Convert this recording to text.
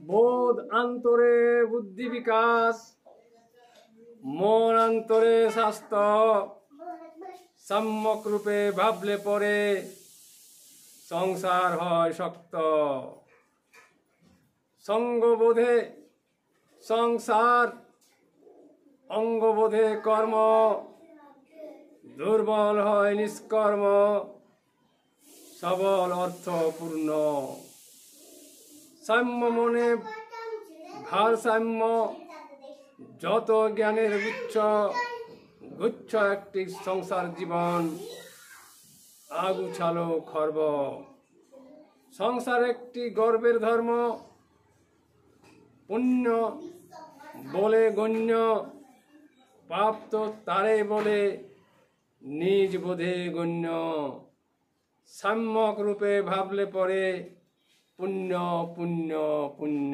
বোধ অন্তরে বুদ্ধি বিকাশ, মন অন্তরে স্বাস্থ্য। সম্যক রূপে ভাবলে পরে সংসার হয় শক্ত। সঙ্গবোধে সংসার, অঙ্গবোধে কর্ম, দুর্বল হয় নিষ্কর্ম, সবল অর্থপূর্ণ। সাম্য মনে ভারসাম্য, যত জ্ঞানের গুচ্ছ, গুচ্ছ একটি সংসার জীবন, আগুছালো খর্ব। সংসার একটি গর্বের ধর্ম, পুণ্য বলে গণ্য, পাপ তো তারে বলে নিজ বোধে গণ্য। সাম্যক রূপে ভাবলে পরে পুণ্য পুণ্য পুণ্য।